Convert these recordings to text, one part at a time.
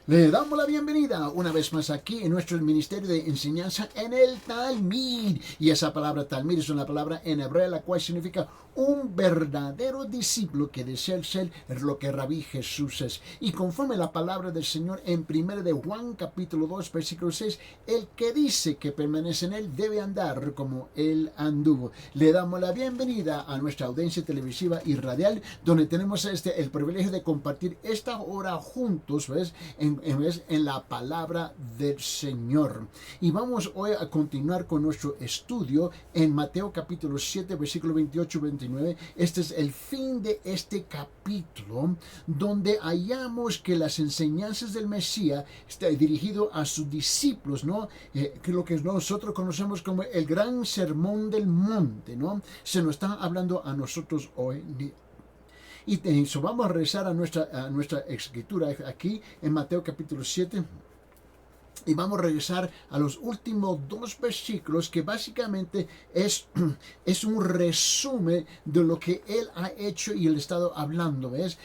Le damos la bienvenida una vez más aquí en nuestro ministerio de enseñanza en el Talmud. Y esa palabra Talmud es una palabra en hebreo la cual significa un verdadero discípulo que desea ser lo que Rabí Jesús es. Y conforme la palabra del Señor en 1 de Juan capítulo 2 versículo 6, el que dice que permanece en él debe andar como él anduvo. Le damos la bienvenida a nuestra audiencia televisiva y radial, donde tenemos el privilegio de compartir esta hora juntos, ¿ves? En la palabra del Señor. Y vamos hoy a continuar con nuestro estudio en Mateo capítulo 7 versículo 28-29. Este es el fin de este capítulo, donde hallamos que las enseñanzas del Mesías está dirigido a sus discípulos, ¿no? Que lo que nosotros conocemos como el gran sermón del monte, ¿no? Se nos está hablando a nosotros hoy día. Y eso vamos a regresar a nuestra escritura aquí en Mateo capítulo 7. Y vamos a regresar a los últimos dos versículos que básicamente es un resumen de lo que él ha hecho y él ha estado hablando, ¿ves?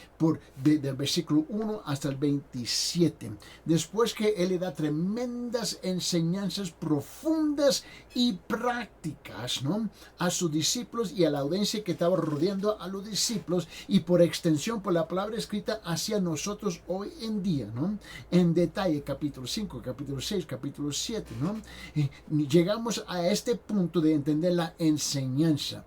Del versículo 1 hasta el 27. Después que él le da tremendas enseñanzas profundas y prácticas, ¿no? A sus discípulos y a la audiencia que estaba rodeando a los discípulos y por extensión por la palabra escrita hacia nosotros hoy en día, ¿no? En detalle, capítulo 5, capítulo 6, capítulo 7, ¿no? Llegamos a este punto de entender la enseñanza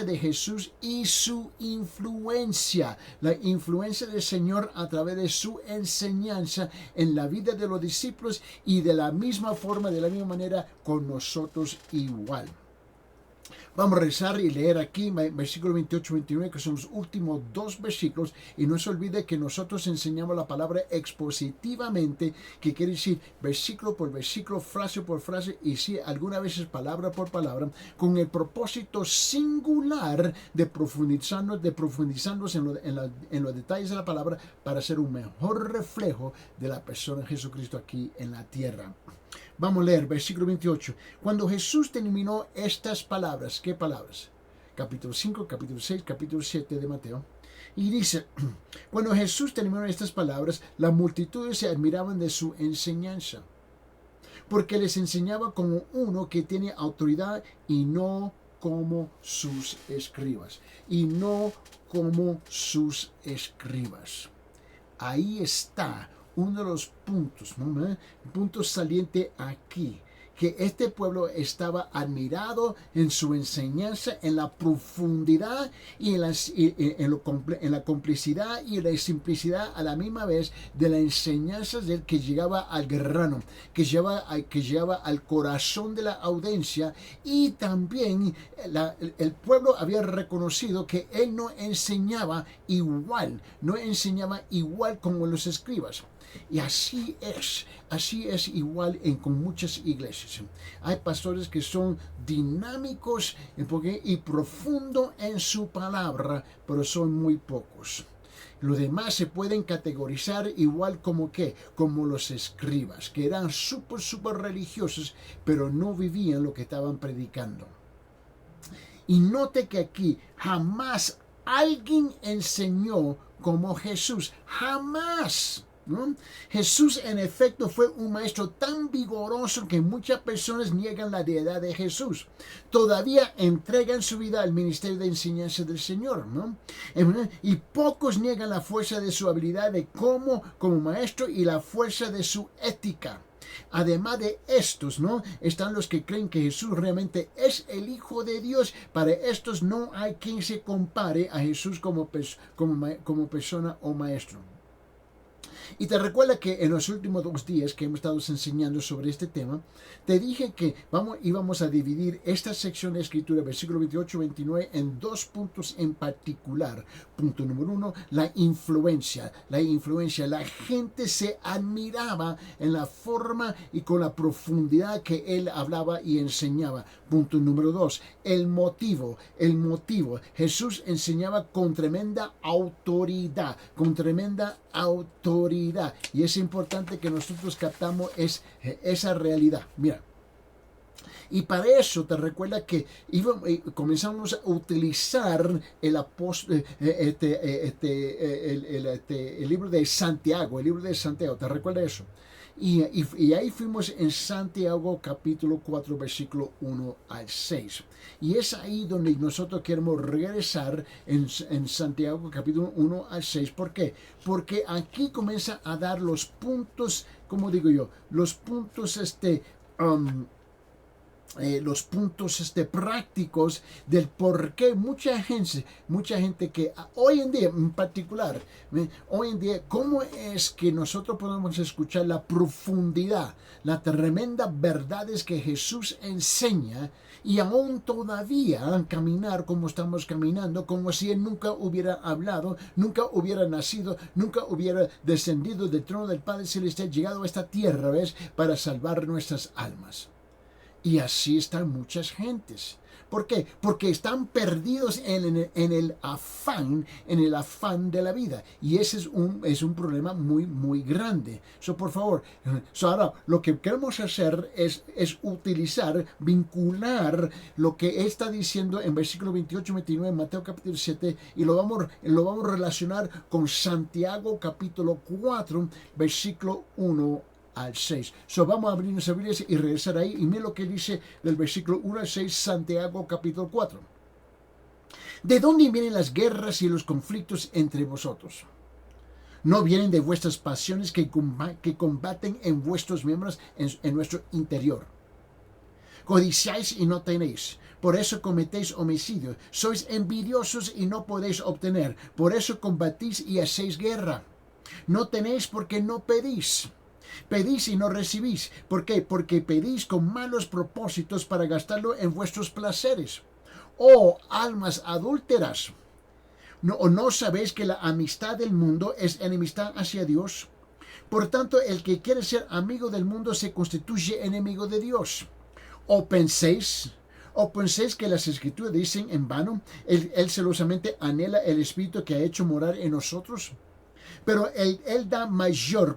de Jesús y su influencia, la influencia del Señor a través de su enseñanza en la vida de los discípulos y de la misma forma, de la misma manera con nosotros igual. Vamos a rezar y leer aquí versículo 28-29, que son los últimos dos versículos, y no se olvide que nosotros enseñamos la palabra expositivamente, que quiere decir versículo por versículo, frase por frase, y sí, algunas veces palabra por palabra, con el propósito singular de profundizarnos en los detalles de la palabra para ser un mejor reflejo de la persona de Jesucristo aquí en la tierra. Vamos a leer versículo 28. Cuando Jesús terminó estas palabras, ¿qué palabras? Capítulo 5, capítulo 6, capítulo 7 de Mateo. Y dice, cuando Jesús terminó estas palabras, las multitudes se admiraban de su enseñanza, porque les enseñaba como uno que tiene autoridad y no como sus escribas. Y no como sus escribas. Ahí está uno de los puntos, ¿no? Punto saliente aquí, que este pueblo estaba admirado en su enseñanza, en la profundidad y en la complicidad y la simplicidad a la misma vez de la enseñanza del que llegaba al grano, que llevaba al corazón de la audiencia, y también el pueblo había reconocido que él no enseñaba igual como los escribas. Y así es igual con muchas iglesias. Hay pastores que son dinámicos y profundos en su palabra, pero son muy pocos. Los demás se pueden categorizar igual como los escribas, que eran súper religiosos, pero no vivían lo que estaban predicando. Y note que aquí jamás alguien enseñó como Jesús, jamás. ¿No? Jesús en efecto fue un maestro tan vigoroso que muchas personas niegan la deidad de Jesús. Todavía entregan su vida al ministerio de enseñanza del Señor, ¿no? Y pocos niegan la fuerza de su habilidad como maestro y la fuerza de su ética. Además de estos, ¿no? Están los que creen que Jesús realmente es el Hijo de Dios. Para estos no hay quien se compare a Jesús como persona o maestro. Y te recuerda que en los últimos 2 días que hemos estado enseñando sobre este tema, te dije que íbamos a dividir esta sección de escritura, versículo 28-29, en 2 puntos en particular. Punto número 1, la influencia. La gente se admiraba en la forma y con la profundidad que él hablaba y enseñaba. Punto número 2, el motivo. Jesús enseñaba con tremenda autoridad. Y es importante que nosotros captamos esa realidad. Mira, Y para eso te recuerda que comenzamos a utilizar el libro de Santiago, ¿te recuerda eso? Y ahí fuimos en Santiago capítulo 4 versículo 1 al 6. Y es ahí donde nosotros queremos regresar en Santiago capítulo 1 al 6. ¿Por qué? Porque aquí comienza a dar los puntos, como digo yo, los puntos los puntos prácticos del por qué mucha gente que hoy en día en particular, hoy en día, cómo es que nosotros podemos escuchar la profundidad, las tremendas verdades que Jesús enseña y aún todavía caminar como estamos caminando, como si Él nunca hubiera hablado, nunca hubiera nacido, nunca hubiera descendido del trono del Padre Celestial, llegado a esta tierra, ¿ves?, para salvar nuestras almas. Y así están muchas gentes. ¿Por qué? Porque están perdidos en el afán de la vida. Y ese es un problema muy, muy grande. Por favor, ahora lo que queremos hacer es utilizar, vincular lo que está diciendo en versículo 28, 29, Mateo capítulo 7, y lo vamos a relacionar con Santiago capítulo 4, versículo 1 al 6. Vamos a abrir nuestras Biblias y regresar ahí. Y mira lo que dice del versículo 1 al 6, Santiago capítulo 4. ¿De dónde vienen las guerras y los conflictos entre vosotros? ¿No vienen de vuestras pasiones que combaten en vuestros miembros, en vuestro interior? Codiciáis y no tenéis. Por eso cometéis homicidio. Sois envidiosos y no podéis obtener. Por eso combatís y hacéis guerra. No tenéis porque no pedís. Pedís y no recibís. ¿Por qué? Porque pedís con malos propósitos para gastarlo en vuestros placeres. Oh, almas adúlteras. ¿No sabéis que la amistad del mundo es enemistad hacia Dios? Por tanto, el que quiere ser amigo del mundo se constituye enemigo de Dios. ¿O penséis que las Escrituras dicen en vano? Él celosamente anhela el Espíritu que ha hecho morar en nosotros. Pero él da mayor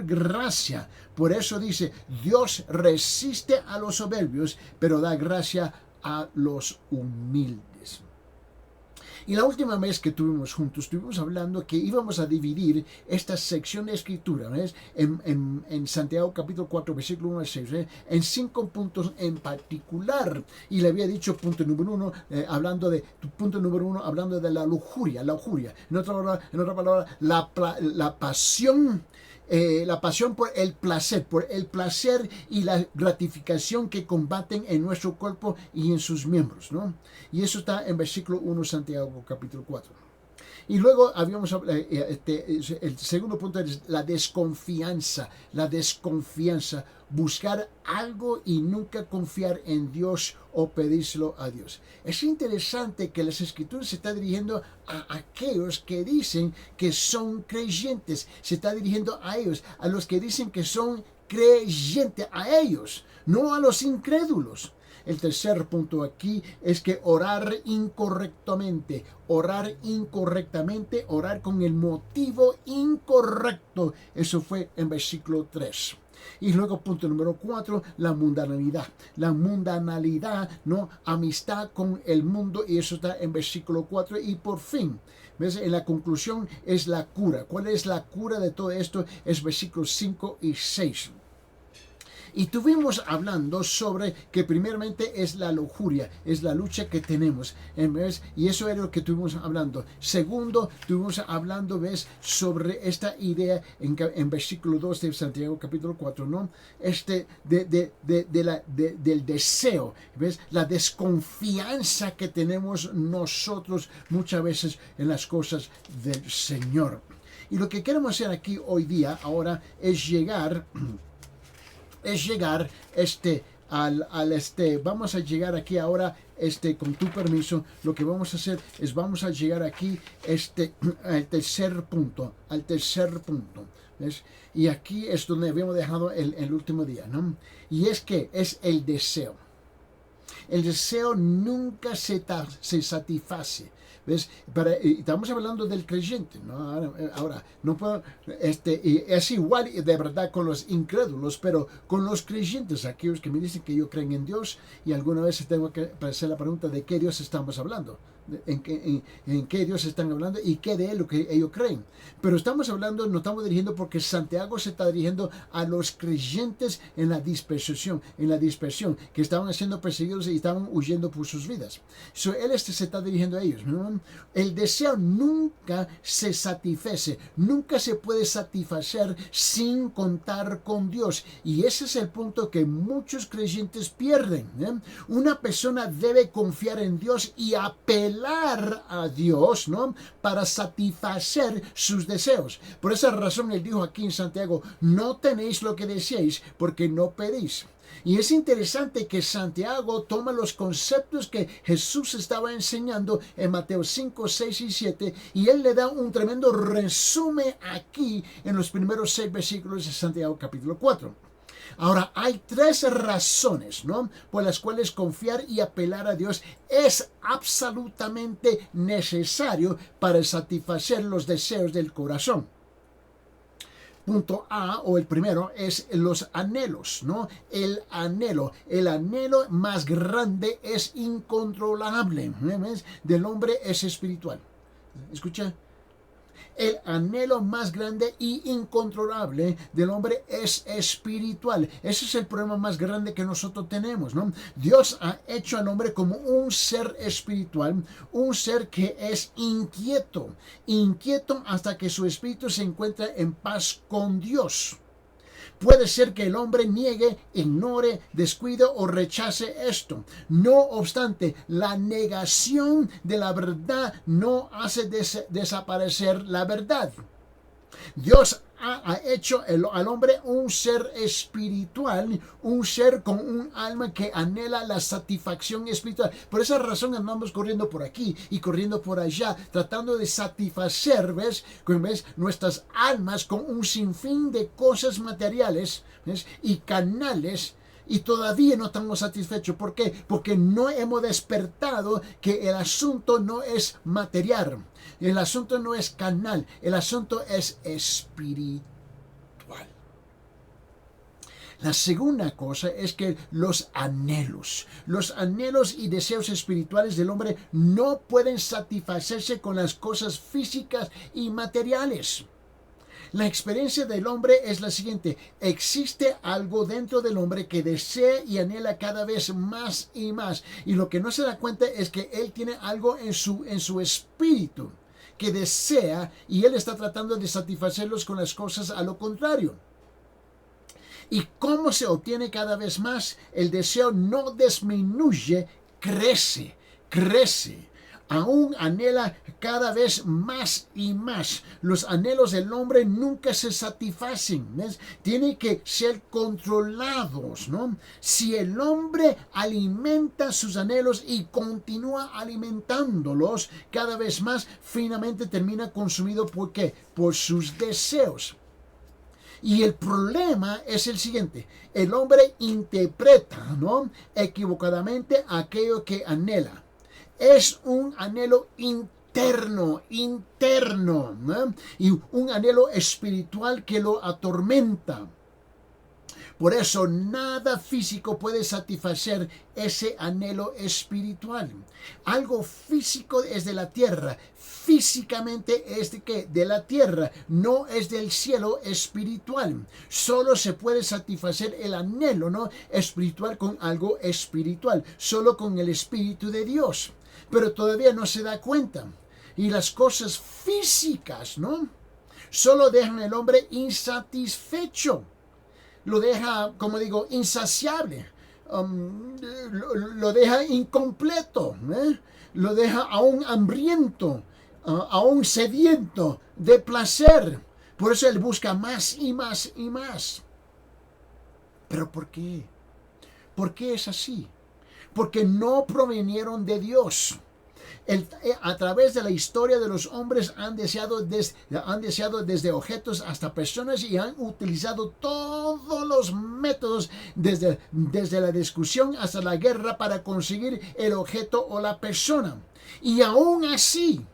gracia. Por eso dice, Dios resiste a los soberbios, pero da gracia a los humildes. Y la última vez que estuvimos juntos, estuvimos hablando que íbamos a dividir esta sección de escritura, ¿ves?, en Santiago capítulo 4, versículo 1 al 6, ¿ves?, en 5 puntos en particular. Y le había dicho punto número 1, hablando de la lujuria. En otra palabra, la pasión. La pasión por el placer y la gratificación que combaten en nuestro cuerpo y en sus miembros, ¿no? Y eso está en versículo 1, Santiago capítulo 4. Y luego habíamos el segundo punto es la desconfianza, buscar algo y nunca confiar en Dios o pedírselo a Dios. Es interesante que las Escrituras se está dirigiendo a aquellos que dicen que son creyentes, se está dirigiendo a ellos, a los que dicen que son creyentes, a ellos, no a los incrédulos. El tercer punto aquí es que orar incorrectamente, orar con el motivo incorrecto. Eso fue en versículo 3. Y luego punto número 4, la mundanalidad. La mundanalidad, ¿no? Amistad con el mundo, y eso está en versículo 4. Y por fin, ¿ves?, en la conclusión es la cura. ¿Cuál es la cura de todo esto? Es versículos 5 y 6. Y estuvimos hablando sobre que primeramente es la lujuria, es la lucha que tenemos, ¿ves? Y eso era lo que estuvimos hablando. Segundo, estuvimos hablando, ¿ves?, sobre esta idea en versículo 2 de Santiago capítulo 4, ¿no? Del deseo, ¿ves? La desconfianza que tenemos nosotros muchas veces en las cosas del Señor. Y lo que queremos hacer aquí hoy día, ahora, es llegar vamos a llegar aquí ahora, con tu permiso, lo que vamos a hacer es vamos a llegar aquí, al tercer punto, ¿ves? Y aquí es donde habíamos dejado el último día, ¿no? Y es que es el deseo. El deseo nunca se satisface. ¿ves? Estamos hablando del creyente, ¿no? Ahora no puedo, es igual de verdad con los incrédulos, pero con los creyentes, aquellos que me dicen que yo creen en Dios, y alguna vez tengo que hacer la pregunta de qué Dios estamos hablando. En qué Dios están hablando y qué de él lo que ellos creen. Pero estamos hablando, nos estamos dirigiendo porque Santiago se está dirigiendo a los creyentes en la dispersión, que estaban siendo perseguidos y estaban huyendo por sus vidas. Él se está dirigiendo a ellos, ¿no? El deseo nunca se satisface, nunca se puede satisfacer sin contar con Dios. Y ese es el punto que muchos creyentes pierden, ¿eh? Una persona debe confiar en Dios y apelar a Dios, ¿no? Para satisfacer sus deseos. Por esa razón él dijo aquí en Santiago, no tenéis lo que deseáis porque no pedís. Y es interesante que Santiago toma los conceptos que Jesús estaba enseñando en Mateo 5, 6 y 7 y él le da un tremendo resumen aquí en los primeros 6 versículos de Santiago capítulo 4. Ahora, hay 3 razones, ¿no?, por las cuales confiar y apelar a Dios es absolutamente necesario para satisfacer los deseos del corazón. Punto A, o el primero, es los anhelos, ¿no? El anhelo más grande es incontrolable, ¿ves? Del hombre es espiritual. Escucha. El anhelo más grande y incontrolable del hombre es espiritual. Ese es el problema más grande que nosotros tenemos, ¿no? Dios ha hecho al hombre como un ser espiritual, un ser que es inquieto hasta que su espíritu se encuentra en paz con Dios. Puede ser que el hombre niegue, ignore, descuide o rechace esto. No obstante, la negación de la verdad no hace desaparecer la verdad. Dios ha hecho al hombre un ser espiritual, un ser con un alma que anhela la satisfacción espiritual. Por esa razón andamos corriendo por aquí y corriendo por allá, tratando de satisfacer, ¿ves? Nuestras almas con un sinfín de cosas materiales, ¿ves? Y canales. Y todavía no estamos satisfechos. ¿Por qué? Porque no hemos despertado que el asunto no es material. El asunto no es carnal. El asunto es espiritual. La segunda cosa es que los anhelos y deseos espirituales del hombre no pueden satisfacerse con las cosas físicas y materiales. La experiencia del hombre es la siguiente: existe algo dentro del hombre que desea y anhela cada vez más y más, y lo que no se da cuenta es que él tiene algo en su espíritu que desea y él está tratando de satisfacerlos con las cosas a lo contrario. ¿Y cómo se obtiene cada vez más? El deseo no disminuye, crece. Aún anhela cada vez más y más. Los anhelos del hombre nunca se satisfacen, ¿ves? Tienen que ser controlados, ¿no? Si el hombre alimenta sus anhelos y continúa alimentándolos cada vez más, finalmente termina consumido. ¿Por qué? Por sus deseos. Y el problema es el siguiente: el hombre interpreta, ¿no?, equivocadamente aquello que anhela. Es un anhelo interno, ¿no? Y un anhelo espiritual que lo atormenta. Por eso nada físico puede satisfacer ese anhelo espiritual. Algo físico es de la tierra. Físicamente es de la tierra, no es del cielo espiritual. Solo se puede satisfacer el anhelo, ¿no?, espiritual con algo espiritual, solo con el Espíritu de Dios. Pero todavía no se da cuenta. Y las cosas físicas, ¿no?, solo dejan al hombre insatisfecho. Lo deja, como digo, insaciable. Lo deja incompleto. Lo deja aún hambriento, aún sediento de placer. Por eso él busca más y más y más. ¿Pero por qué? ¿Por qué es así? Porque no provinieron de Dios. A través de la historia de los hombres han deseado desde objetos hasta personas y han utilizado todos los métodos desde la discusión hasta la guerra para conseguir el objeto o la persona. Y aún así,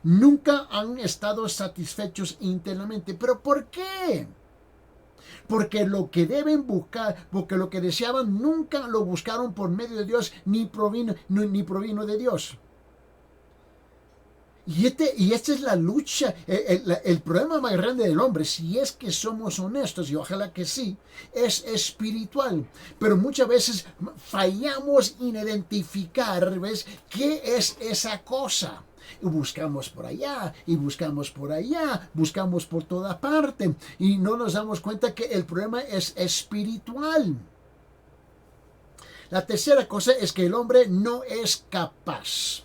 nunca han estado satisfechos internamente. ¿Pero por qué? Porque lo que deben buscar, porque lo que deseaban nunca lo buscaron por medio de Dios, ni provino de Dios. Y esta es la lucha, el problema más grande del hombre, si es que somos honestos, y ojalá que sí, es espiritual. Pero muchas veces fallamos en identificar, ¿ves?, qué es esa cosa. Y buscamos por allá, y buscamos por allá, buscamos por toda parte, y no nos damos cuenta que el problema es espiritual. La tercera cosa es que el hombre no es capaz.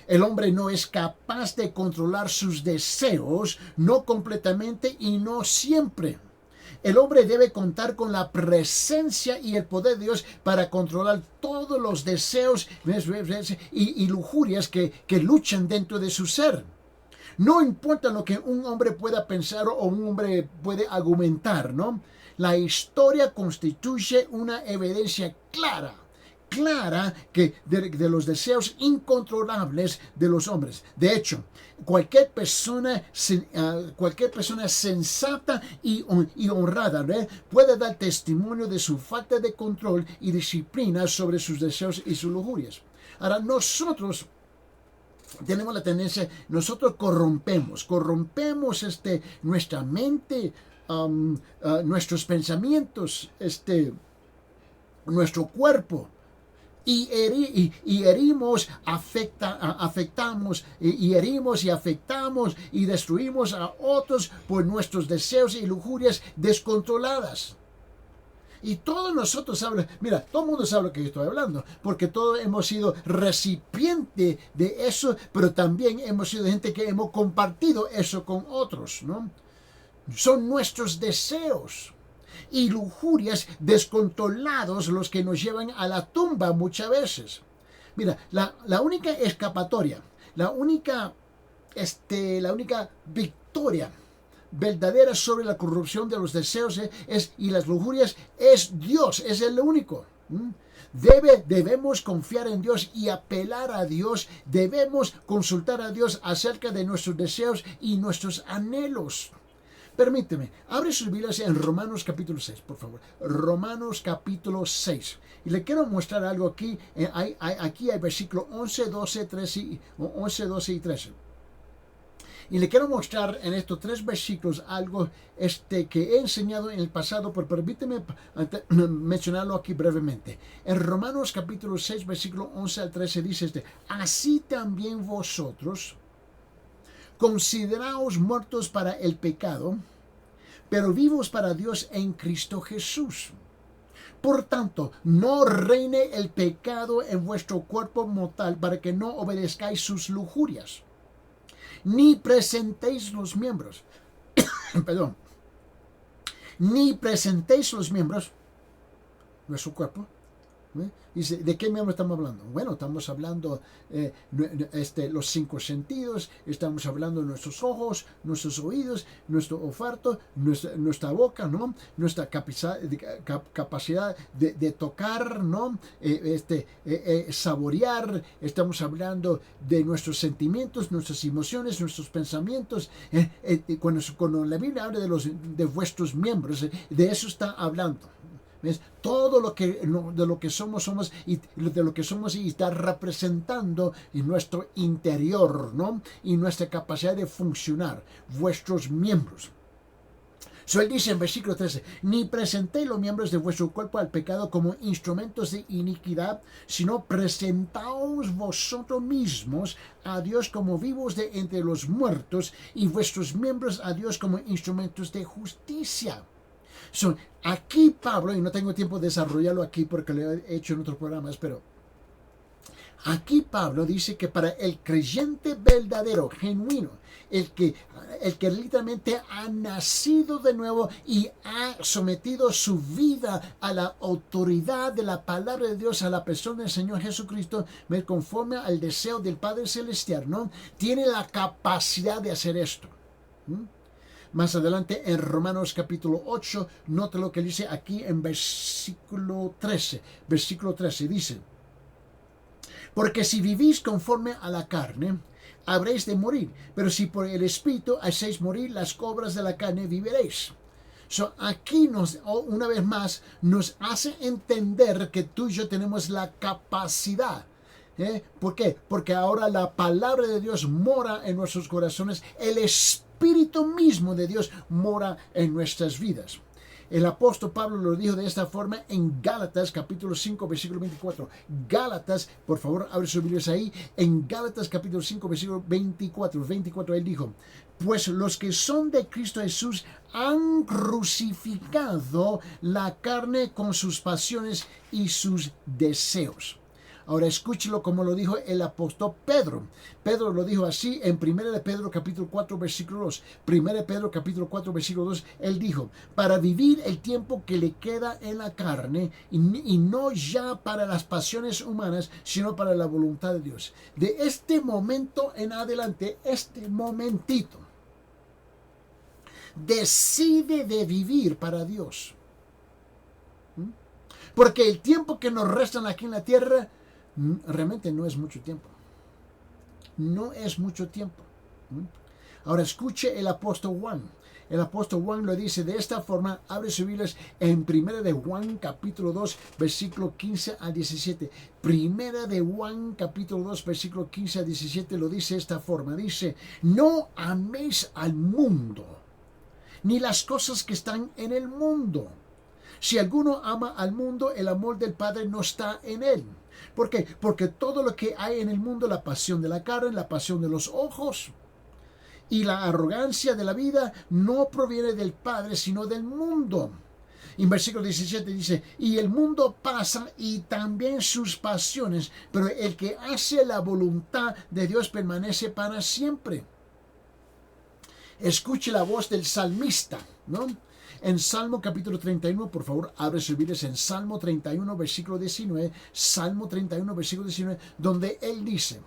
El hombre no es capaz de controlar sus deseos, no completamente y no siempre. El hombre debe contar con la presencia y el poder de Dios para controlar todos los deseos y lujurias que luchan dentro de su ser. No importa lo que un hombre pueda pensar o un hombre puede argumentar, ¿no? La historia constituye una evidencia clara que de los deseos incontrolables de los hombres. De hecho, cualquier persona sensata y honrada, ¿verdad?, puede dar testimonio de su falta de control y disciplina sobre sus deseos y sus lujurias. Ahora, nosotros tenemos la tendencia, nosotros corrompemos nuestra mente, nuestros pensamientos, nuestro cuerpo. Y herimos, afectamos, y herimos y afectamos y destruimos a otros por nuestros deseos y lujurias descontroladas. Y todos nosotros saben, mira, todo el mundo sabe lo que yo estoy hablando, porque todos hemos sido recipiente de eso, pero también hemos sido gente que hemos compartido eso con otros, ¿no? Son nuestros deseos y lujurias descontrolados los que nos llevan a la tumba muchas veces. Mira, la única escapatoria, la única victoria verdadera sobre la corrupción de los deseos y las lujurias es Dios, es el único. Debemos confiar en Dios y apelar a Dios, debemos consultar a Dios acerca de nuestros deseos y nuestros anhelos. Permíteme, abre sus Biblias en Romanos capítulo 6, por favor. Romanos capítulo 6. Y le quiero mostrar algo aquí. Aquí hay versículo 11, 12, 13, 11, 12 y 13. Y le quiero mostrar en estos tres versículos algo que he enseñado en el pasado, pero permíteme mencionarlo aquí brevemente. En Romanos capítulo 6, versículo 11 al 13 dice así también vosotros consideraos muertos para el pecado, pero vivos para Dios en Cristo Jesús. Por tanto, no reine el pecado en vuestro cuerpo mortal para que no obedezcáis sus lujurias, ni presentéis los miembros, nuestro cuerpo. Dice, ¿de qué miembro estamos hablando? Bueno, estamos hablando los 5 sentidos, estamos hablando de nuestros ojos, nuestros oídos, nuestro olfato, nuestra boca, ¿no? Nuestra capacidad de tocar, ¿no? Saborear, estamos hablando de nuestros sentimientos, nuestras emociones, nuestros pensamientos. Cuando la Biblia habla de vuestros miembros, de eso está hablando. ¿Ves? Todo de lo que somos y está representando en nuestro interior, ¿no? Y nuestra capacidad de funcionar, vuestros miembros. Él dice en versículo 13, ni presentéis los miembros de vuestro cuerpo al pecado como instrumentos de iniquidad, sino presentaos vosotros mismos a Dios como vivos de entre los muertos y vuestros miembros a Dios como instrumentos de justicia. Aquí Pablo, y no tengo tiempo de desarrollarlo aquí porque lo he hecho en otros programas, pero Aquí Pablo dice que para el creyente verdadero, genuino, el que literalmente ha nacido de nuevo y ha sometido su vida a la autoridad de la palabra de Dios, a la persona del Señor Jesucristo, conforme al deseo del Padre Celestial, ¿no? Tiene la capacidad de hacer esto. Más adelante en Romanos capítulo 8, nota lo que dice aquí en versículo 13. Versículo 13 dice: porque si vivís conforme a la carne, habréis de morir. Pero si por el Espíritu hacéis morir las obras de la carne, viviréis. Aquí una vez más nos hace entender que tú y yo tenemos la capacidad. ¿Por qué? Porque ahora la palabra de Dios mora en nuestros corazones. El Espíritu mismo de Dios mora en nuestras vidas. El apóstol Pablo lo dijo de esta forma en Gálatas capítulo 5 versículo 24. Gálatas, por favor, abre sus Biblias ahí. En Gálatas capítulo 5 versículo 24 él dijo: pues los que son de Cristo Jesús han crucificado la carne con sus pasiones y sus deseos. Ahora escúchelo como lo dijo el apóstol Pedro. Pedro lo dijo así en 1 de Pedro capítulo 4 versículo 2. 1 de Pedro capítulo 4 versículo 2, él dijo: para vivir el tiempo que le queda en la carne y no ya para las pasiones humanas, sino para la voluntad de Dios. De este momento en adelante, este momentito, decide de vivir para Dios. Porque el tiempo que nos restan aquí en la tierra realmente no es mucho tiempo. No es mucho tiempo. Ahora escuche el apóstol Juan. El apóstol Juan lo dice de esta forma. Abre sus Biblias en 1 de Juan capítulo 2 versículo 15 a 17. 1 de Juan capítulo 2 versículo 15 a 17 lo dice de esta forma. Dice: no améis al mundo, ni las cosas que están en el mundo. Si alguno ama al mundo, el amor del Padre no está en él. ¿Por qué? Porque todo lo que hay en el mundo, la pasión de la carne, la pasión de los ojos y la arrogancia de la vida, no proviene del Padre, sino del mundo. En versículo 17 dice: y el mundo pasa y también sus pasiones, pero el que hace la voluntad de Dios permanece para siempre. Escuche la voz del salmista, ¿no? En Salmo capítulo 31, por favor, abre sus Biblias en Salmo 31, versículo 19. Salmo 31, versículo 19, donde él dice: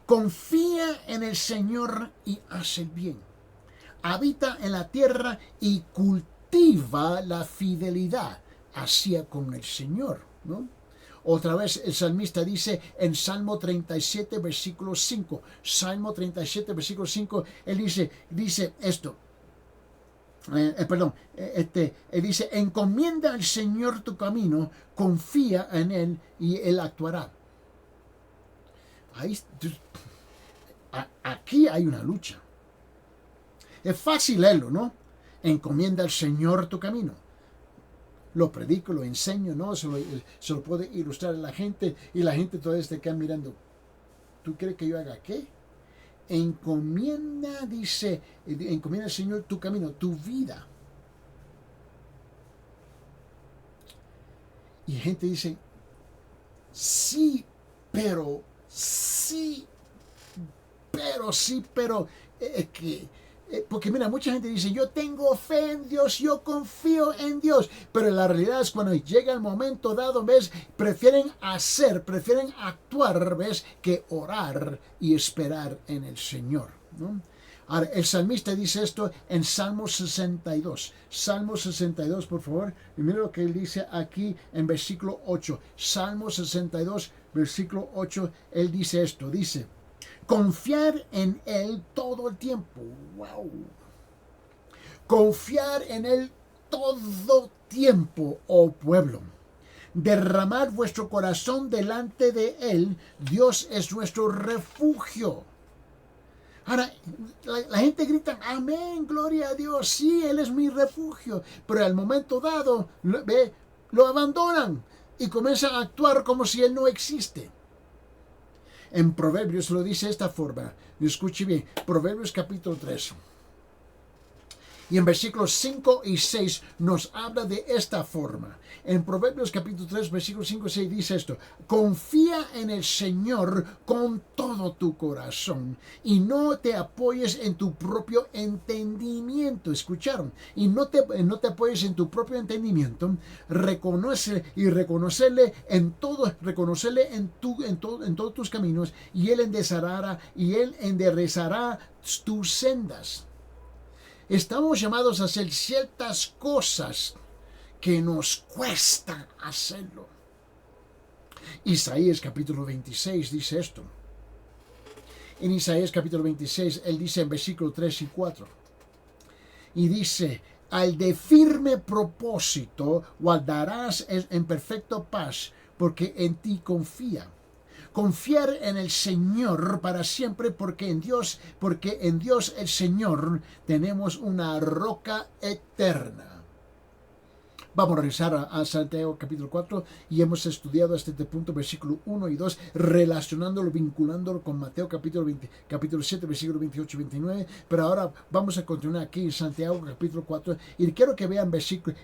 confía en el Señor y haz el bien. Habita en la tierra y cultiva la fidelidad. Hacía con el Señor, ¿no? Otra vez el salmista dice en Salmo 37, versículo 5. Salmo 37, versículo 5, él dice esto. Él dice: encomienda al Señor tu camino, confía en Él y Él actuará. Aquí hay una lucha. Es fácil leerlo, ¿no? Encomienda al Señor tu camino. Lo predico, lo enseño, ¿no? Se lo puede ilustrar a la gente y la gente todavía está acá mirando. ¿Tú crees que yo haga qué? Encomienda, dice, encomienda al Señor tu camino, tu vida. Y gente dice: sí, pero, porque mira, mucha gente dice: yo tengo fe en Dios, yo confío en Dios, pero la realidad es cuando llega el momento dado, ¿ves? Prefieren actuar, ¿ves? Que orar y esperar en el Señor, ¿no? Ahora, el salmista dice esto en Salmo 62. Salmo 62, por favor. Y mira lo que él dice aquí en versículo 8. Salmo 62, versículo 8. Él dice esto. Dice: confiar en Él todo el tiempo. ¡Wow! Confiar en Él todo tiempo, oh pueblo. Derramad vuestro corazón delante de Él. Dios es nuestro refugio. Ahora, la gente grita: amén, gloria a Dios, sí, Él es mi refugio. Pero al momento dado, lo abandonan y comienzan a actuar como si Él no existe. En Proverbios lo dice de esta forma. Escuche bien, Proverbios capítulo 3. Y en versículos 5 y 6 nos habla de esta forma. En Proverbios capítulo 3, versículos 5 y 6 dice esto: confía en el Señor con todo tu corazón y no te apoyes en tu propio entendimiento. ¿Escucharon? Y no te apoyes en tu propio entendimiento. Reconocerle en todos tus caminos, y Él enderezará tus sendas. Estamos llamados a hacer ciertas cosas que nos cuesta hacerlo. Isaías capítulo 26 dice esto. En Isaías capítulo 26, él dice en versículo 3 y 4. Y dice: al de firme propósito guardarás en perfecta paz, porque en ti confía. Confiar en el Señor para siempre, porque en Dios el Señor tenemos una roca eterna. Vamos a regresar a Santiago capítulo 4 y hemos estudiado hasta este punto versículo 1 y 2, relacionándolo, vinculándolo con Mateo capítulo 7, versículo 28 y 29. Pero ahora vamos a continuar aquí en Santiago capítulo 4 y quiero que vean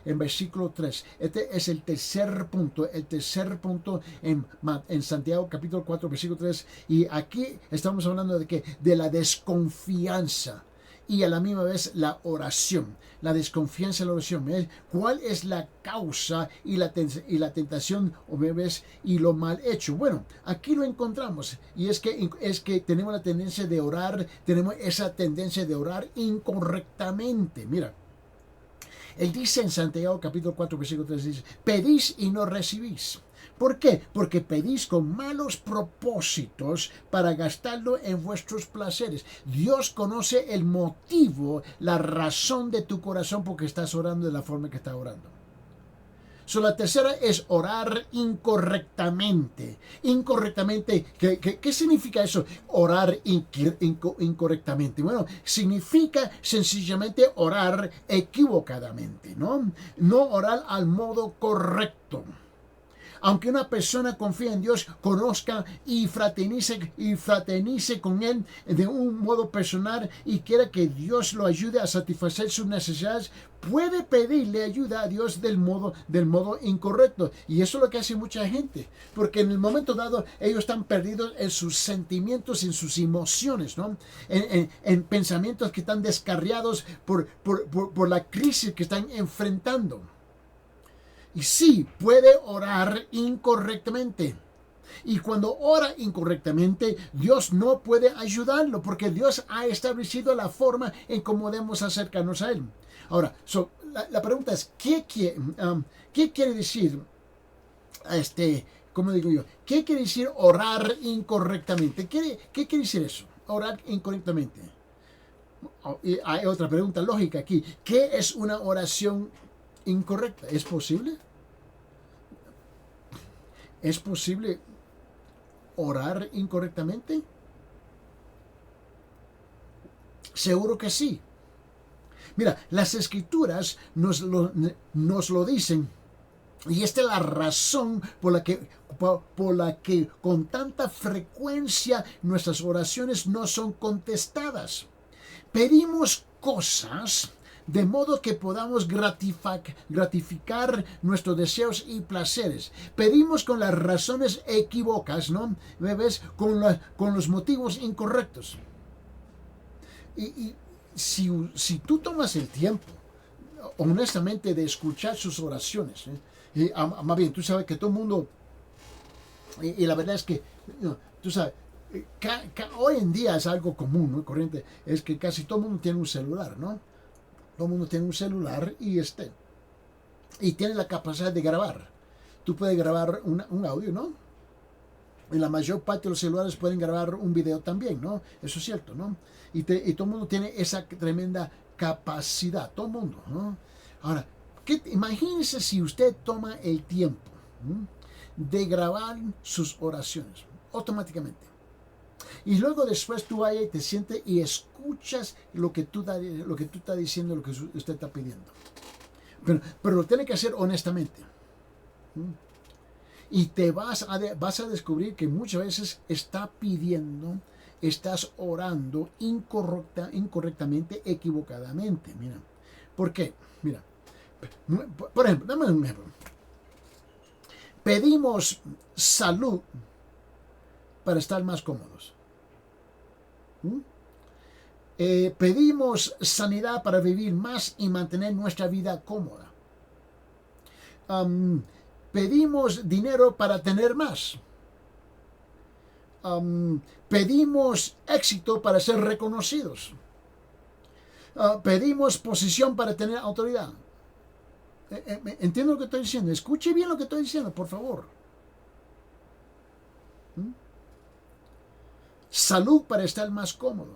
en versículo 3. Este es el tercer punto en Santiago capítulo 4, versículo 3. Y aquí estamos hablando de la desconfianza y a la misma vez la oración. La desconfianza y la oración. ¿Ves? ¿Cuál es la causa y la tentación, o ves, y lo mal hecho? Bueno, aquí lo encontramos. Y es que tenemos la tendencia de orar, tenemos esa tendencia de orar incorrectamente. Mira, él dice en Santiago capítulo 4, versículo 3, dice: pedís y no recibís. ¿Por qué? Porque pedís con malos propósitos para gastarlo en vuestros placeres. Dios conoce el motivo, la razón de tu corazón porque estás orando de la forma que estás orando. La tercera es orar incorrectamente. Incorrectamente, ¿qué significa eso? Orar incorrectamente. Bueno, significa sencillamente orar equivocadamente, ¿no? No orar al modo correcto. Aunque una persona confía en Dios, conozca y fraternice con Él de un modo personal y quiera que Dios lo ayude a satisfacer sus necesidades, puede pedirle ayuda a Dios del modo incorrecto. Y eso es lo que hace mucha gente, porque en el momento dado ellos están perdidos en sus sentimientos, en sus emociones, ¿no? En pensamientos que están descarriados por la crisis que están enfrentando. Y sí, puede orar incorrectamente. Y cuando ora incorrectamente, Dios no puede ayudarlo, porque Dios ha establecido la forma en cómo debemos acercarnos a Él. Ahora, la pregunta es, ¿qué quiere decir, cómo digo yo? ¿Qué quiere decir orar incorrectamente? ¿Qué quiere decir eso? Orar incorrectamente. Y hay otra pregunta lógica aquí. ¿Qué es una oración incorrecta? ¿Es posible? ¿Es posible orar incorrectamente? Seguro que sí. Mira, las escrituras nos lo dicen. Y esta es la razón por la que con tanta frecuencia nuestras oraciones no son contestadas. Pedimos cosas de modo que podamos gratificar nuestros deseos y placeres. Pedimos con las razones equívocas, ¿no? ¿Ves? Con los motivos incorrectos. Y si tú tomas el tiempo, honestamente, de escuchar sus oraciones, más bien, tú sabes que todo el mundo, y la verdad es que, tú sabes, hoy en día es algo común, ¿no? Corriente, es que casi todo el mundo tiene un celular, ¿no? Todo el mundo tiene un celular y tiene la capacidad de grabar. Tú puedes grabar un audio, ¿no? Y la mayor parte de los celulares pueden grabar un video también, ¿no? Eso es cierto, ¿no? Y todo el mundo tiene esa tremenda capacidad, todo el mundo, ¿no? Ahora, imagínese si usted toma el tiempo, ¿no?, de grabar sus oraciones automáticamente. Y luego después tú vayas y te sientes y escuchas lo que tú estás diciendo, lo que usted está pidiendo. Pero lo tiene que hacer honestamente. Y vas a descubrir que muchas veces estás orando incorrectamente, equivocadamente. Mira, ¿Por qué? Mira, por ejemplo, dame un ejemplo. Pedimos salud para estar más cómodos. Pedimos sanidad para vivir más y mantener nuestra vida cómoda. Pedimos dinero para tener más. Pedimos éxito para ser reconocidos. Pedimos posición para tener autoridad. Entiendo lo que estoy diciendo. Escuche bien lo que estoy diciendo, por favor. Salud para estar más cómodo.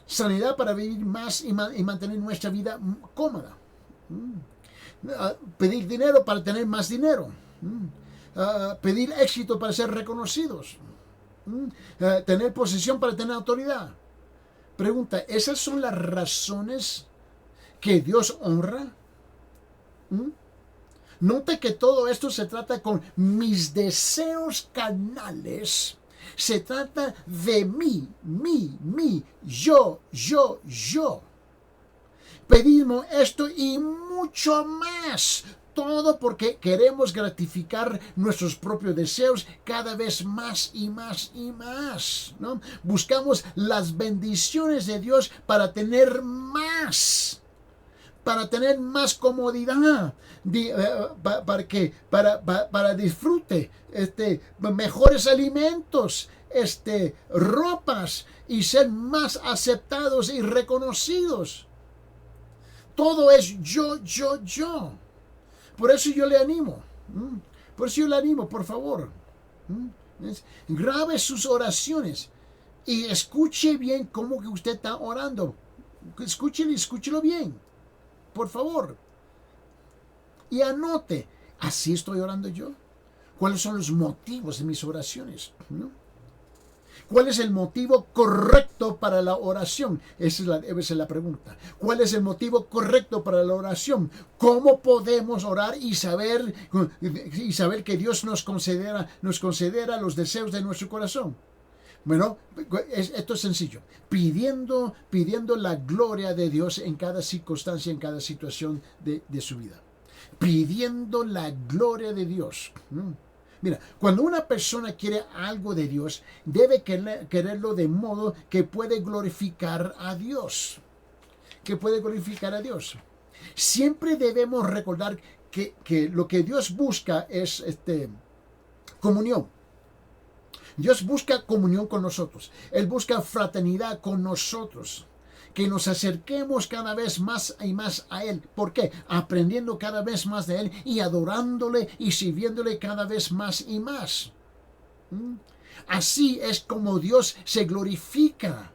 Sanidad para vivir más y mantener nuestra vida cómoda. Pedir dinero para tener más dinero. Pedir éxito para ser reconocidos. Tener posición para tener autoridad. Pregunta, ¿esas son las razones que Dios honra? Note que todo esto se trata con mis deseos carnales. Se trata de mí, yo. Pedimos esto y mucho más. Todo porque queremos gratificar nuestros propios deseos cada vez más y más y más, ¿no? Buscamos las bendiciones de Dios para tener más. Para tener más comodidad, para disfrute, mejores alimentos, ropas y ser más aceptados y reconocidos. Todo es yo. Por eso yo le animo. Por favor. Grabe sus oraciones y escuche bien cómo que usted está orando. Escúchelo bien. Por favor. Y anote, ¿así estoy orando yo? ¿Cuáles son los motivos de mis oraciones? ¿No? ¿Cuál es el motivo correcto para la oración? Esa es la pregunta. ¿Cuál es el motivo correcto para la oración? ¿Cómo podemos orar y saber que Dios nos concederá los deseos de nuestro corazón? Bueno, esto es sencillo. Pidiendo la gloria de Dios en cada circunstancia, en cada situación de su vida. Pidiendo la gloria de Dios. Mira, cuando una persona quiere algo de Dios, debe quererlo de modo que puede glorificar a Dios. Siempre debemos recordar que lo que Dios busca es comunión. Dios busca comunión con nosotros. Él busca fraternidad con nosotros. Que nos acerquemos cada vez más y más a Él. ¿Por qué? Aprendiendo cada vez más de Él y adorándole y sirviéndole cada vez más y más. Así es como Dios se glorifica.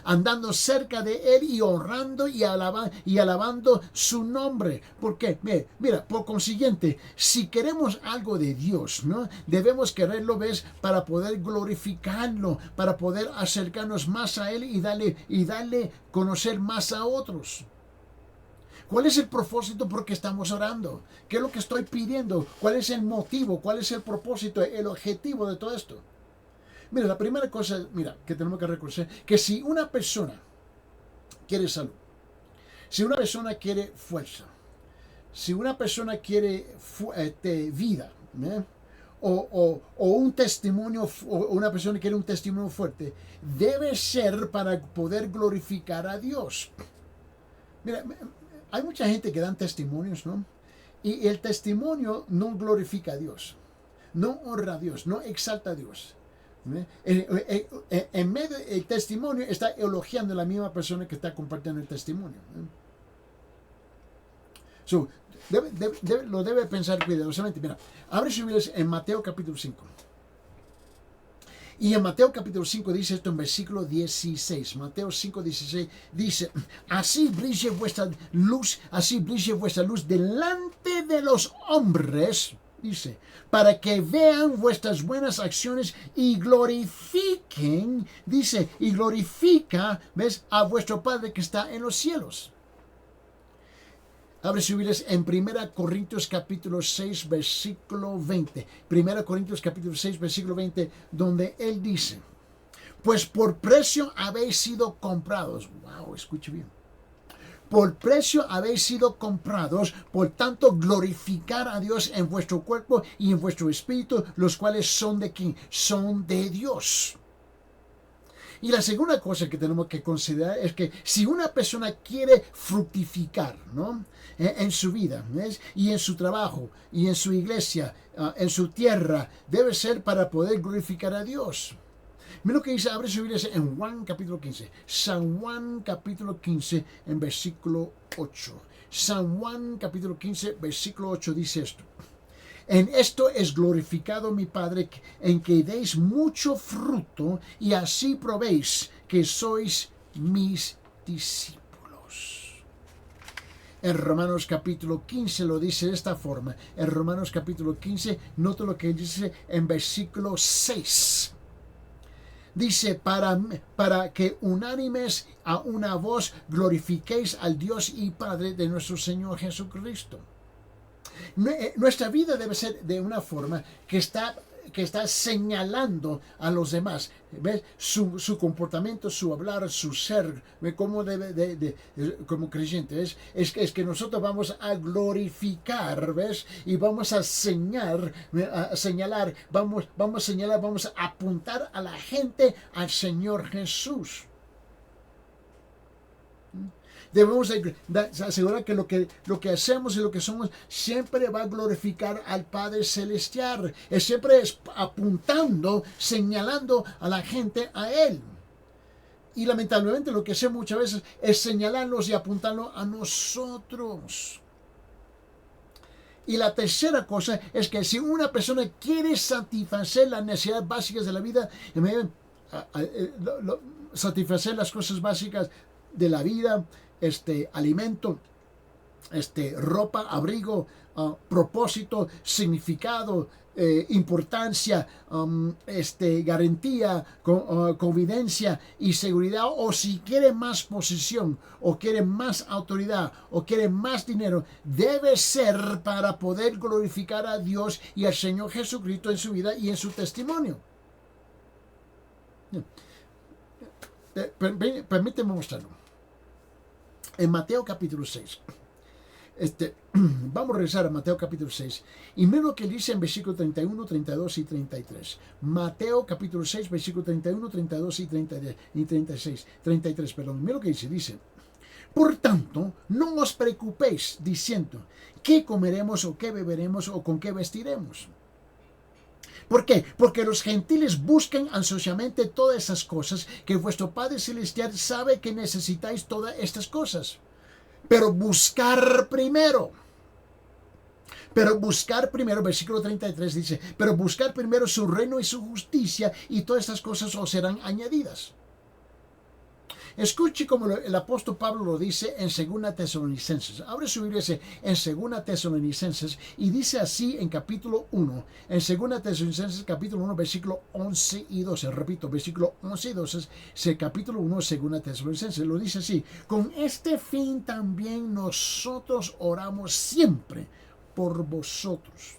Andando cerca de Él y honrando y alabando su nombre. Porque, mira, por consiguiente, si queremos algo de Dios, ¿no? Debemos quererlo, ¿ves? Para poder glorificarlo, para poder acercarnos más a Él y darle conocer más a otros. ¿Cuál es el propósito por qué estamos orando? ¿Qué es lo que estoy pidiendo? ¿Cuál es el motivo? ¿Cuál es el propósito, el objetivo de todo esto? Mira, la primera cosa, que tenemos que reconocer, que si una persona quiere salud, si una persona quiere fuerza, si una persona quiere vida, o un testimonio, o una persona quiere un testimonio fuerte, debe ser para poder glorificar a Dios. Mira, hay mucha gente que dan testimonios, ¿no? Y el testimonio no glorifica a Dios, no honra a Dios, no exalta a Dios. En medio del testimonio está elogiando a la misma persona que está compartiendo el testimonio. Lo debe pensar cuidadosamente. Mira, abre su Biblia en Mateo capítulo 5. Y en Mateo capítulo 5 dice esto en versículo 16. Mateo 5, 16 dice: así brille vuestra luz delante de los hombres. Dice, para que vean vuestras buenas acciones y glorifiquen, dice, y glorifica, ¿ves? A vuestro Padre que está en los cielos. Abre sus Biblias en 1 Corintios capítulo 6, versículo 20. 1 Corintios capítulo 6, versículo 20, donde él dice, pues por precio habéis sido comprados. Wow, escuche bien. Por precio habéis sido comprados, por tanto glorificar a Dios en vuestro cuerpo y en vuestro espíritu, los cuales son de quién, son de Dios. Y la segunda cosa que tenemos que considerar es que si una persona quiere fructificar, ¿no?, en su vida, ¿ves?, y en su trabajo, y en su iglesia, en su tierra, debe ser para poder glorificar a Dios. Mira lo que dice, abre su Biblia en Juan capítulo 15. San Juan capítulo 15 en versículo 8. San Juan capítulo 15 versículo 8 dice esto. En esto es glorificado mi Padre, en que deis mucho fruto y así probéis que sois mis discípulos. En Romanos capítulo 15 lo dice de esta forma. En Romanos capítulo 15, nota lo que dice en versículo 6. Dice, para que unánimes a una voz glorifiquéis al Dios y Padre de nuestro Señor Jesucristo. Nuestra vida debe ser de una forma que está señalando a los demás. ¿Ves? Su comportamiento, su hablar, su ser, como como creyente. Es que nosotros vamos a glorificar, ¿ves? Y vamos a señalar, vamos a apuntar a la gente al Señor Jesús. Debemos asegurar que lo que hacemos y lo que somos siempre va a glorificar al Padre Celestial. Siempre es apuntando, señalando a la gente a Él. Y lamentablemente lo que hacemos muchas veces es señalarlos y apuntarlos a nosotros. Y la tercera cosa es que si una persona quiere satisfacer las necesidades básicas de la vida, satisfacer las cosas básicas de la vida, alimento, ropa, abrigo, propósito, significado, importancia, garantía, convivencia y seguridad, o si quiere más posición, o quiere más autoridad, o quiere más dinero, debe ser para poder glorificar a Dios y al Señor Jesucristo en su vida y en su testimonio. Permíteme mostrarlo. En Mateo capítulo 6. Vamos a regresar a Mateo capítulo 6. Y mira lo que dice en versículo 31, 32 y 33. Mateo capítulo 6, versículo 31, 32 y 33, perdón. Mira lo que dice. Dice, por tanto, no os preocupéis diciendo, ¿qué comeremos o qué beberemos o con qué vestiremos? ¿Por qué? Porque los gentiles buscan ansiosamente todas esas cosas, que vuestro Padre Celestial sabe que necesitáis todas estas cosas. Pero buscar primero, versículo 33 dice, pero buscar primero su reino y su justicia, y todas estas cosas os serán añadidas. Escuche como el apóstol Pablo lo dice en 2 Tesalonicenses. Abre su Biblia en 2 Tesalonicenses y dice así en capítulo 1. En 2 Tesalonicenses capítulo 1 versículo 11 y 12. Repito, versículo 11 y 12 es el capítulo 1 de 2 Tesalonicenses. Lo dice así. Con este fin también nosotros oramos siempre por vosotros,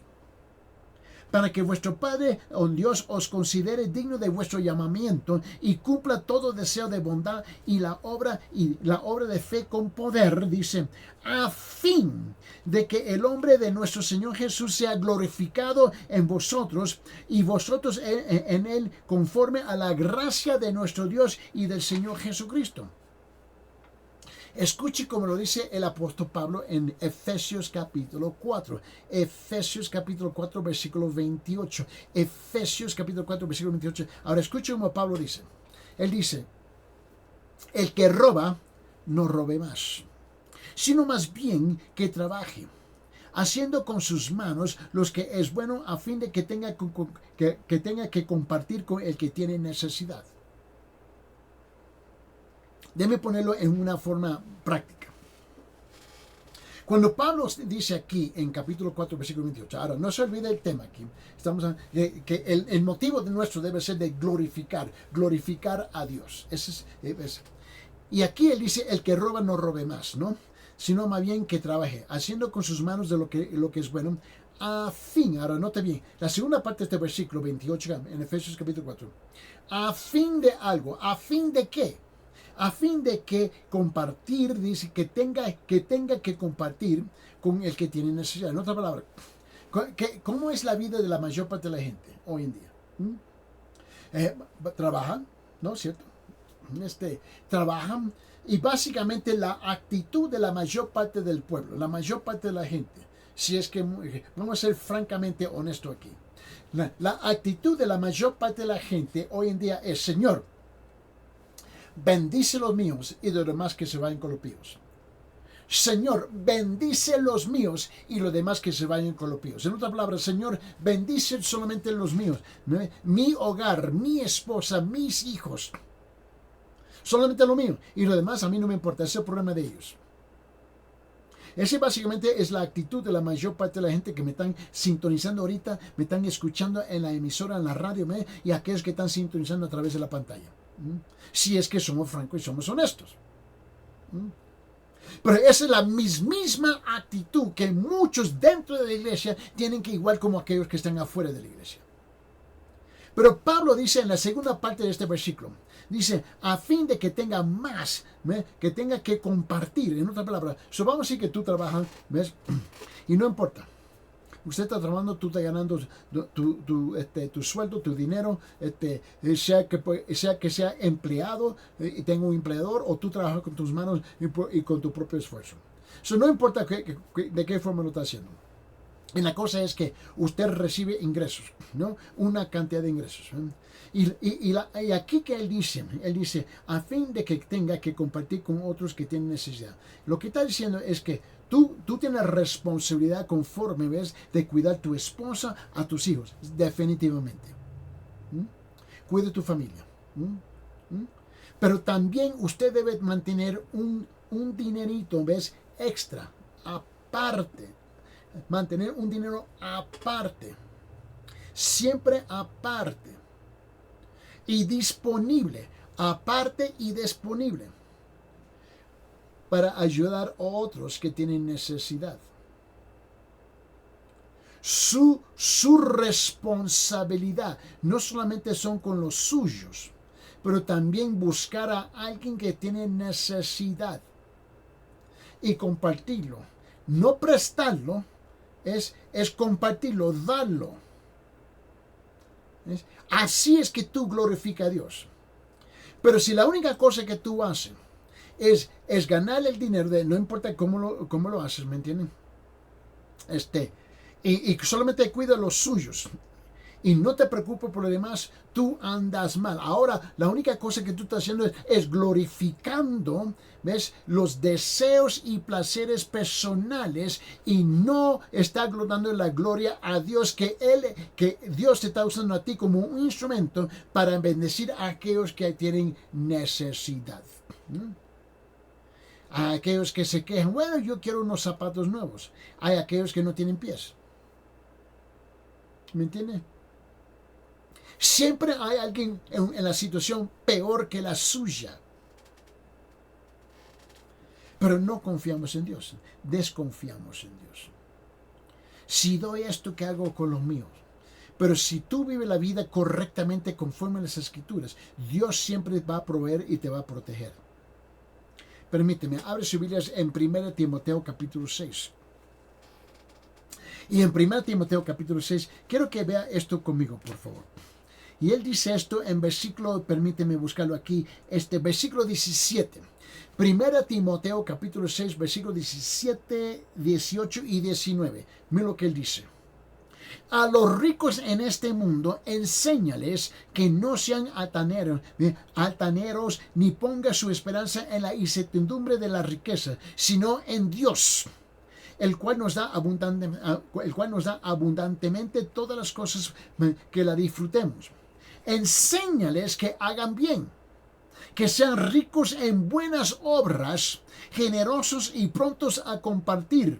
para que vuestro Padre, Dios, os considere digno de vuestro llamamiento y cumpla todo deseo de bondad y la obra de fe con poder, dice, a fin de que el nombre de nuestro Señor Jesús sea glorificado en vosotros y vosotros en él, conforme a la gracia de nuestro Dios y del Señor Jesucristo. Escuche como lo dice el apóstol Pablo en Efesios capítulo 4. Efesios capítulo 4 versículo 28. Efesios capítulo 4 versículo 28. Ahora escuche como Pablo dice. Él dice, el que roba, no robe más, sino más bien que trabaje, haciendo con sus manos lo que es bueno, a fin de que tenga que compartir con el que tiene necesidad. Déjeme ponerlo en una forma práctica. Cuando Pablo dice aquí en capítulo 4, versículo 28, ahora no se olvide el tema aquí, que el motivo de nuestro debe ser de glorificar a Dios. Y aquí él dice, el que roba no robe más, ¿no? Sino más bien que trabaje, haciendo con sus manos de lo que es bueno, a fin, ahora note bien, la segunda parte de este versículo 28 en Efesios capítulo 4, a fin de algo, ¿a fin de qué? a fin de que compartir, dice, que tenga que compartir con el que tiene necesidad. En otra palabra, ¿cómo es la vida de la mayor parte de la gente hoy en día? Trabajan, ¿no es cierto? Trabajan, y básicamente la actitud de la mayor parte del pueblo, la mayor parte de la gente, si es que vamos a ser francamente honestos aquí, la actitud de la mayor parte de la gente hoy en día es: Señor, bendice los míos y los demás que se vayan con los píos. Señor, bendice los míos y los demás que se vayan con los píos. En otras palabras, Señor, bendice solamente los míos, ¿no? Mi hogar, mi esposa, mis hijos. Solamente lo mío. Y lo demás a mí no me importa. Ese es el problema de ellos. Ese básicamente es la actitud de la mayor parte de la gente que me están sintonizando ahorita, me están escuchando en la emisora, en la radio, y aquellos que están sintonizando a través de la pantalla. Si es que somos francos y somos honestos. Pero esa es la misma actitud que muchos dentro de la iglesia tienen, que igual como aquellos que están afuera de la iglesia. Pero Pablo dice en la segunda parte de este versículo, dice, a fin de que tenga más, que tenga que compartir. En otras palabras, vamos a decir que tú trabajas, ¿ves? Y no importa. Usted está trabajando, tú estás ganando tu sueldo, tu dinero, sea que sea empleado y tenga un empleador, o tú trabajas con tus manos y con tu propio esfuerzo. No importa de qué forma lo está haciendo. Y la cosa es que usted recibe ingresos, ¿no? Una cantidad de ingresos. Y aquí que él dice, a fin de que tenga que compartir con otros que tienen necesidad. Lo que está diciendo es que tú tienes responsabilidad, conforme ves, de cuidar a tu esposa, a tus hijos, definitivamente. Cuide tu familia. Pero también usted debe mantener un dinerito, ¿ves? Extra, aparte. Mantener un dinero aparte, siempre aparte, y disponible, aparte y disponible, para ayudar a otros que tienen necesidad. Su responsabilidad no solamente son con los suyos, pero también buscar a alguien que tiene necesidad y compartirlo, no prestarlo. Es compartirlo, darlo. Así es que tú glorificas a Dios. Pero si la única cosa que tú haces es ganar el dinero, no importa cómo lo haces, ¿me entienden? Y solamente cuida los suyos y no te preocupes por lo demás, tú andas mal. Ahora, la única cosa que tú estás haciendo es glorificando, ¿ves?, los deseos y placeres personales, y no está dando la gloria a Dios, que Dios te está usando a ti como un instrumento para bendecir a aquellos que tienen necesidad. A aquellos que se quejan, bueno, yo quiero unos zapatos nuevos. Hay aquellos que no tienen pies. ¿Me entiendes? Siempre hay alguien en la situación peor que la suya. Pero no confiamos en Dios, desconfiamos en Dios. Si doy esto, ¿qué hago con los míos? Pero si tú vives la vida correctamente conforme a las Escrituras, Dios siempre va a proveer y te va a proteger. Permíteme, abre sus Biblias en 1 Timoteo capítulo 6. Y en 1 Timoteo capítulo 6, quiero que vea esto conmigo, por favor. Y él dice esto en versículo, permíteme buscarlo aquí, versículo 17. 1 Timoteo capítulo 6, versículo 17, 18 y 19. Mira lo que él dice. A los ricos en este mundo, enséñales que no sean altaneros, ni ponga su esperanza en la incertidumbre de la riqueza, sino en Dios, el cual nos da abundantemente todas las cosas que la disfrutemos. Enséñales que hagan bien, que sean ricos en buenas obras, generosos y prontos a compartir,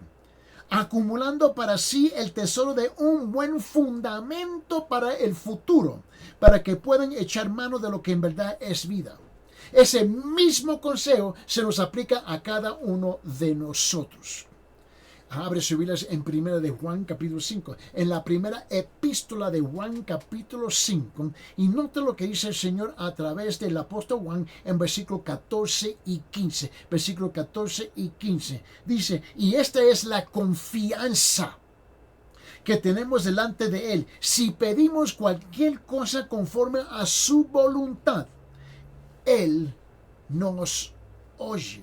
acumulando para sí el tesoro de un buen fundamento para el futuro, para que puedan echar mano de lo que en verdad es vida. Ese mismo consejo se nos aplica a cada uno de nosotros. Abre su Biblia en primera de Juan capítulo 5, en la primera epístola de Juan capítulo 5, y nota lo que dice el Señor a través del apóstol Juan en versículo 14 y 15. Versículo 14 y 15. Dice, y esta es la confianza que tenemos delante de Él. Si pedimos cualquier cosa conforme a su voluntad, Él nos oye.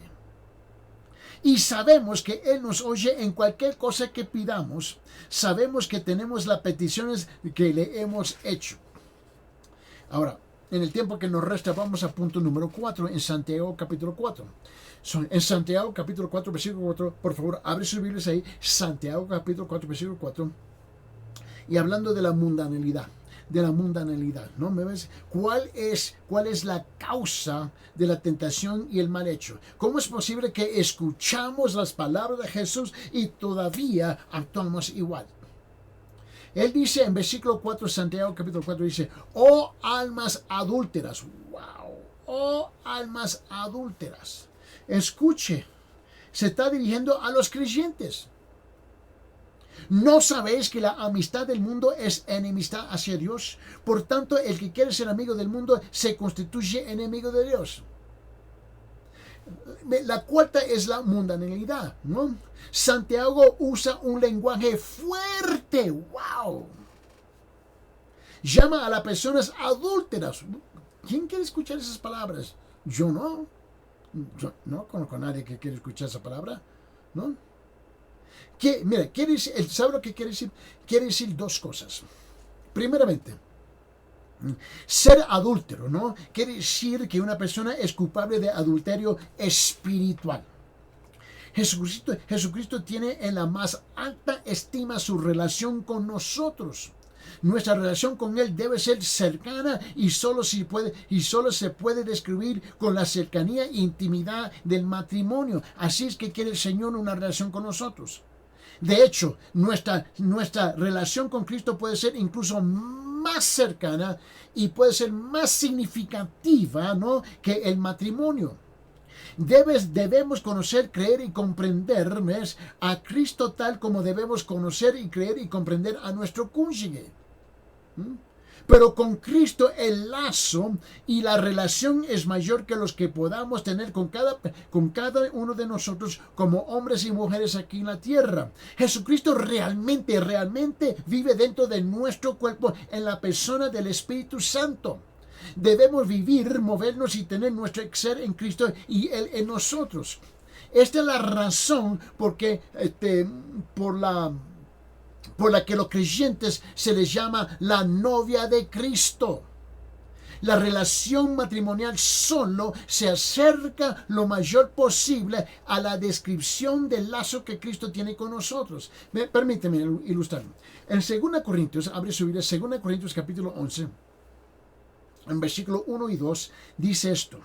Y sabemos que Él nos oye en cualquier cosa que pidamos. Sabemos que tenemos las peticiones que le hemos hecho. Ahora, en el tiempo que nos resta, vamos a punto número 4 en Santiago capítulo 4. En Santiago capítulo 4, versículo 4, por favor, abre sus Biblias ahí. Santiago capítulo 4, versículo 4. Y hablando de la mundanalidad. ¿No me ves? ¿Cuál es la causa de la tentación y el mal hecho? ¿Cómo es posible que escuchamos las palabras de Jesús y todavía actuamos igual? Él dice en versículo 4, Santiago capítulo 4, dice, oh almas adúlteras, wow, oh almas adúlteras. Escuche, se está dirigiendo a los creyentes. ¿No sabéis que la amistad del mundo es enemistad hacia Dios? Por tanto, el que quiere ser amigo del mundo se constituye enemigo de Dios. La cuarta es la mundanalidad, ¿no? Santiago usa un lenguaje fuerte, wow. Llama a las personas adúlteras. ¿Quién quiere escuchar esas palabras? Yo no. Yo no conozco a nadie que quiere escuchar esa palabra, ¿no? Mira, ¿sabe lo que quiere decir? Quiere decir dos cosas. Primeramente, ser adúltero, ¿no? Quiere decir que una persona es culpable de adulterio espiritual. Jesucristo tiene en la más alta estima su relación con nosotros. Nuestra relación con Él debe ser cercana y solo se puede describir con la cercanía e intimidad del matrimonio. Así es que quiere el Señor una relación con nosotros. De hecho, nuestra relación con Cristo puede ser incluso más cercana y puede ser más significativa, ¿no?, que el matrimonio. Debemos conocer, creer y comprender a Cristo tal como debemos conocer y creer y comprender a nuestro cónyuge. Pero con Cristo el lazo y la relación es mayor que los que podamos tener con cada uno de nosotros como hombres y mujeres aquí en la tierra. Jesucristo realmente vive dentro de nuestro cuerpo en la persona del Espíritu Santo. Debemos vivir, movernos y tener nuestro ser en Cristo y Él en nosotros. Esta es la razón por la que los creyentes se les llama la novia de Cristo. La relación matrimonial solo se acerca lo mayor posible a la descripción del lazo que Cristo tiene con nosotros. Permíteme ilustrarlo. En 2 Corintios, abre su Biblia, 2 Corintios capítulo 11, en versículo 1 y 2, dice esto.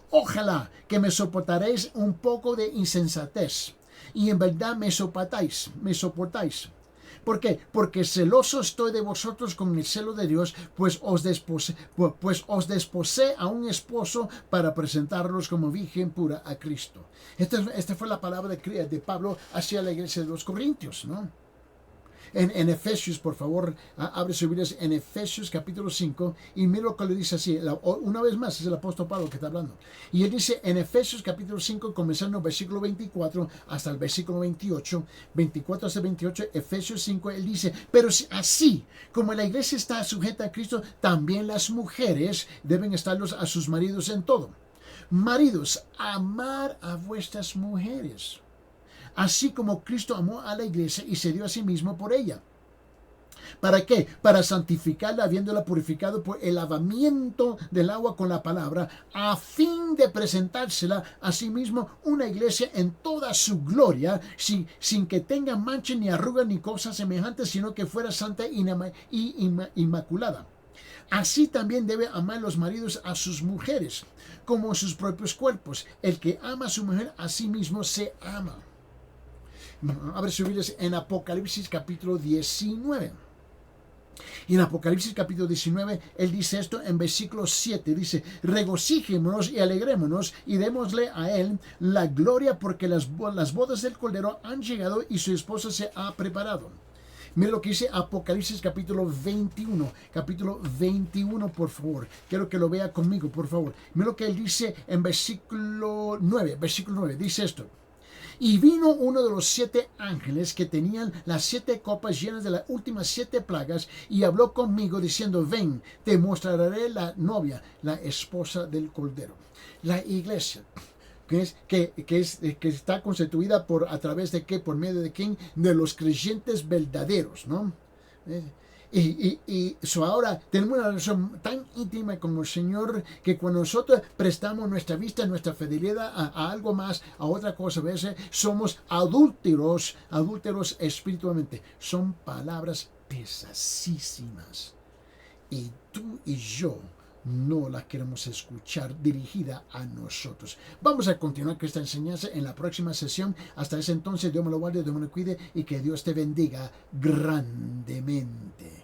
Ojalá que me soportaréis un poco de insensatez, y en verdad me soportáis. ¿Por qué? Porque celoso estoy de vosotros con el celo de Dios, pues os desposé a un esposo para presentarlos como virgen pura a Cristo. Esta fue la palabra de Pablo hacia la iglesia de los Corintios, ¿no? En Efesios, por favor, abre su Biblia en Efesios capítulo 5 y mira lo que le dice así. Una vez más, es el apóstol Pablo que está hablando. Y él dice en Efesios capítulo 5, comenzando el versículo 24 hasta el versículo 28, 24 hasta 28, Efesios 5, él dice, pero así como la iglesia está sujeta a Cristo, también las mujeres deben estarlos a sus maridos en todo. Maridos, amar a vuestras mujeres, así como Cristo amó a la iglesia y se dio a sí mismo por ella. ¿Para qué? Para santificarla, habiéndola purificado por el lavamiento del agua con la palabra, a fin de presentársela a sí mismo una iglesia en toda su gloria, sin que tenga mancha ni arruga ni cosa semejante, sino que fuera santa y inmaculada. Así también debe amar los maridos a sus mujeres, como a sus propios cuerpos. El que ama a su mujer a sí mismo se ama. Abre su Biblia en Apocalipsis capítulo 19. Y en Apocalipsis capítulo 19, él dice esto en versículo 7, dice, regocijémonos y alegrémonos y démosle a él la gloria porque las bodas del Cordero han llegado y su esposa se ha preparado. Mira lo que dice Apocalipsis capítulo 21, por favor. Quiero que lo vea conmigo, por favor. Mira lo que él dice en versículo 9, dice esto. Y vino uno de los 7 ángeles que tenían las 7 copas llenas de las últimas 7 plagas y habló conmigo diciendo, ven, te mostraré la novia, la esposa del Cordero. La iglesia, que está constituida a través de qué, por medio de quién, de los creyentes verdaderos, ¿no? Y ahora tenemos una relación tan íntima con el Señor que cuando nosotros prestamos nuestra vista, nuestra fidelidad a algo más, a otra cosa, a veces somos adúlteros espiritualmente. Son palabras pesasísimas. Y tú y yo no la queremos escuchar dirigida a nosotros. Vamos a continuar con esta enseñanza en la próxima sesión. Hasta ese entonces, Dios me lo guarde, Dios me lo cuide y que Dios te bendiga grandemente.